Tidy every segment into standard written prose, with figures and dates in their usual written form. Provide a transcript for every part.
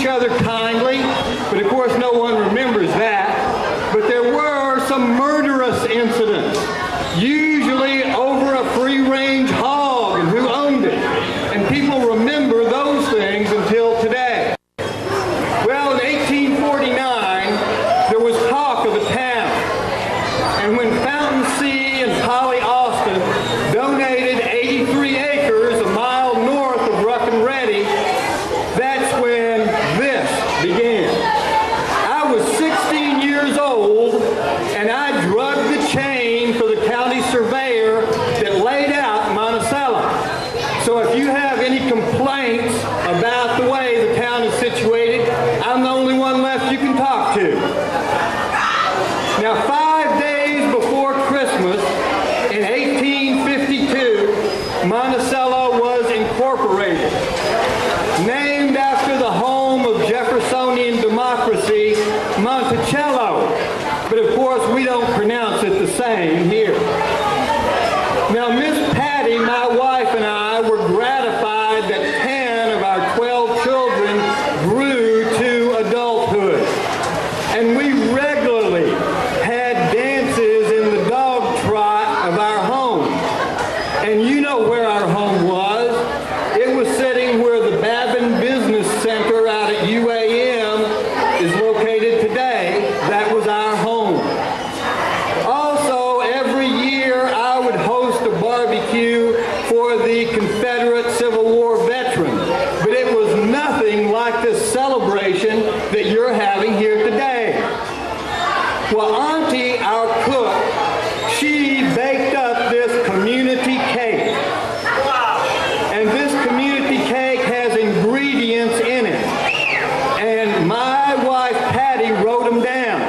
each other kindly, but of course no one remembers that. But there were some murderous incidents, usually over a free-range hog and who owned it. And people remember those things until today. Well, in 1849, there was talk of a town. And when Fountain C. and Polly Austin donated 83 acres a mile north of Rough and Ready, that's when this began. I was 16 years old, and I drugged the chain for the county surveyor that laid out Monticello. So if you have any complaints about the way the town is situated, I'm the only one left you can talk to. Now, 5 days before Christmas, in 1852, Monticello was incorporated, named after the home of Jeffersonian democracy, Monticello. But of course, we don't pronounce it the same here. Now, Miss Patty, my wife, and I were gratified that 10 of our 12 children grew to adulthood. And we regularly had dances in the dog trot of our home. And you know where our home was. It was sitting where the Babin Business Center out at UAM is located today. That was our home. Also, every year I would host a barbecue for the Confederate Civil War veterans. But it was nothing like this celebration that you're having here today. Well, Auntie, our cook, she baked up this community cake. And this community cake has ingredients in it. And my wife, Patty, wrote them down.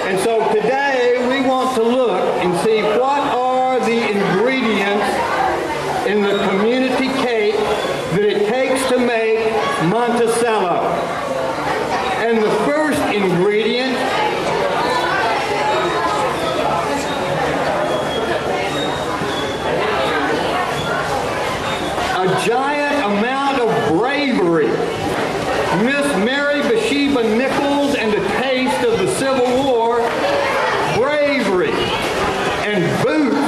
And so today we want to look and see what are the ingredients in the community cake that it takes to make Monticello. And the first ingredient a giant amount of bravery. Miss Mary Bathsheba Nichols and a taste of the Civil War, bravery, and boots.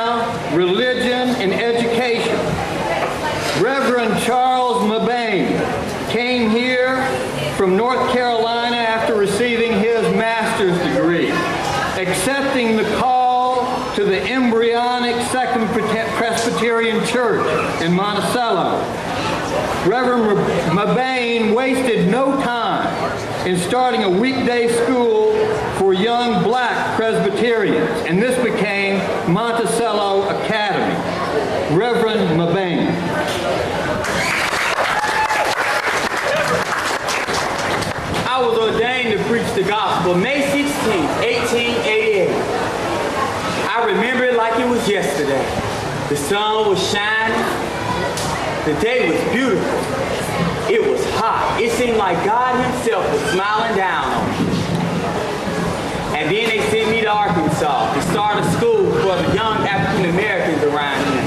prayer, religion, and education. Reverend Charles Mabane came here from North Carolina after receiving his master's degree, accepting the call to the embryonic Second Presbyterian Church in Monticello. Reverend Mabane wasted no time in starting a weekday school for young black Presbyterians, and this became Monticello Academy. Reverend Mabane. I was ordained to preach the gospel May 16, 1888. I remember it like it was yesterday. The sun was shining. The day was beautiful. It was hot. It seemed like God himself was smiling down on me. And then they sent me to Arkansas to start a school for the young African Americans around here.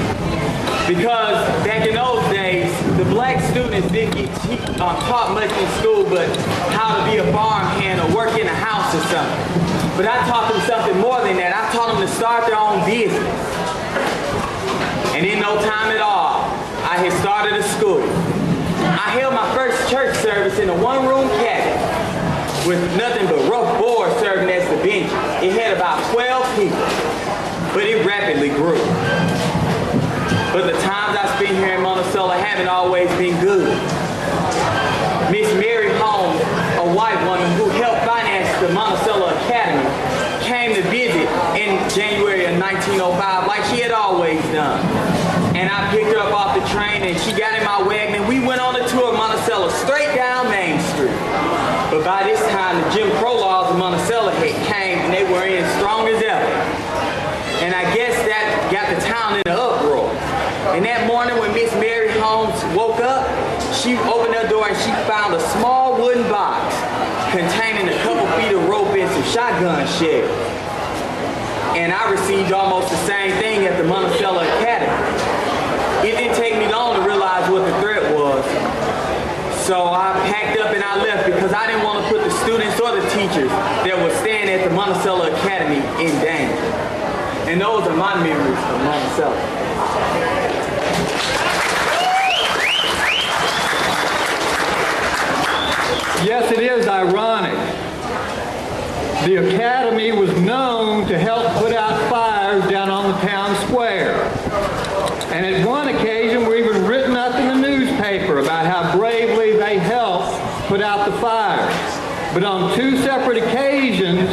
Because back in those days, the black students didn't get taught much in school but how to be a farmhand or work in a house or something. But I taught them something more than that. I taught them to start their own business. And in no time at all, I had started a school. I held my first church service in a one-room cabin with nothing but rough boards serving as the bench. It had about 12 people, but it rapidly grew. But the times I spent here in Monticello haven't always been good. Miss Mary Holmes, a white woman who helped finance the Monticello Academy, came to visit in January of 1905 like she had always done. And I picked her up off the train and she got in my wagon and we went on a tour of Monticello straight down Main Street. But by this time the Jim Crow laws of Monticello had came and they were in strong as ever. And I guess that got the town in an uproar. And that morning when Miss Mary Holmes woke up, she opened her door and she found a small wooden box containing a couple feet of rope and some shotgun shells. And I received almost the same thing at the Monticello Academy. It didn't take me long to realize what the threat was. So I packed up and I left because I didn't want to put the students or the teachers that were staying at the Monticello Academy in danger. And those are my memories of Monticello. Yes, it is ironic. The Academy was known to help put out fires down on the town square. And at one occasion, we even written up in the newspaper about how bravely they helped put out the fires. But on two separate occasions,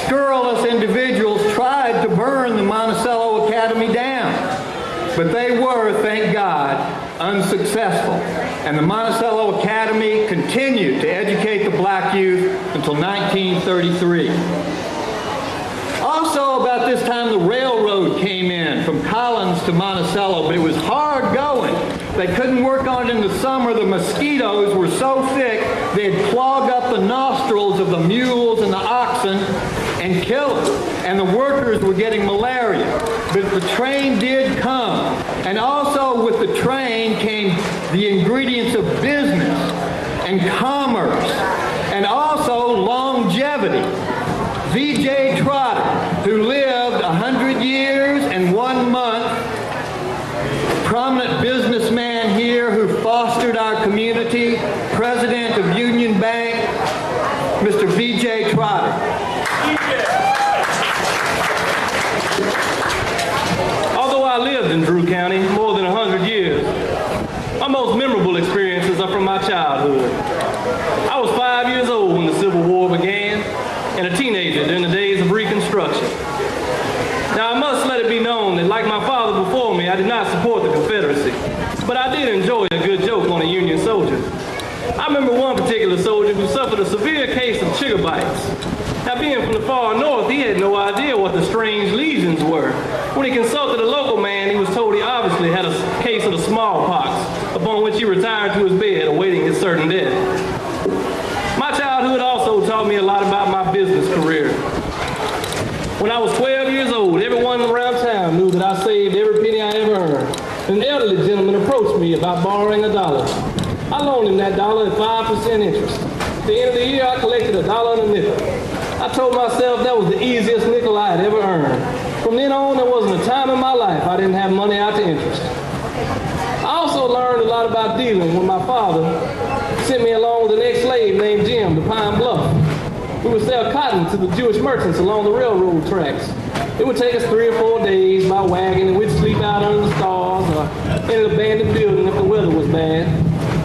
scurrilous individuals tried to burn the Monticello Academy down. But they were, thank God, unsuccessful. And the Monticello Academy continued to educate the black youth until 1933. Also, about this time, the railroad came in from Collins to Monticello, but it was hard going. They couldn't work on it in the summer. The mosquitoes were so thick, they'd clog up the nostrils of the mules and the oxen and kill them. And the workers were getting malaria. But the train did come. And also with the train came the ingredients of business and commerce and also longevity. V.J. Trotter, who lived 100 years and 1 month, prominent businessman here who fostered our community, president of Union Bank, Mr. V.J. Trotter. Although I lived in Drew County more than 100 years, my most memorable experiences are from my childhood. I was 5 years old when the Civil War began, and a teenager during the days of Reconstruction. Now, I must let it be known that, like my father before me, I did not support the Confederacy, but I did enjoy a good joke on a Union soldier. I remember one particular soldier who suffered a severe case of chigger bites. Now, being from the far north, he had no idea what the strange lesions were. When he consulted a local man, he was told he obviously had a case of the smallpox, upon which he retired to his bed awaiting his certain death. My childhood also taught me a lot about my business career. When I was 12 years old, everyone around town knew that I saved every penny I ever earned. An elderly gentleman approached me about borrowing $1. I loaned him that dollar at 5% interest. At the end of the year, I collected $1 and a nickel. I told myself that was the easiest nickel I had ever earned. From then on, there wasn't a time in my life I didn't have money out to interest. I also learned a lot about dealing when my father sent me along with an ex-slave named Jim to Pine Bluff. We would sell cotton to the Jewish merchants along the railroad tracks. It would take us 3 or 4 days by wagon, and we'd sleep out under the stars or in an abandoned building if the weather was bad.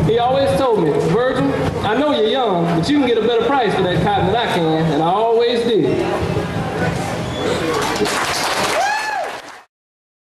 He always told me, Virgil, I know you're young, but you can get a better price for that cotton than I can, and I always did.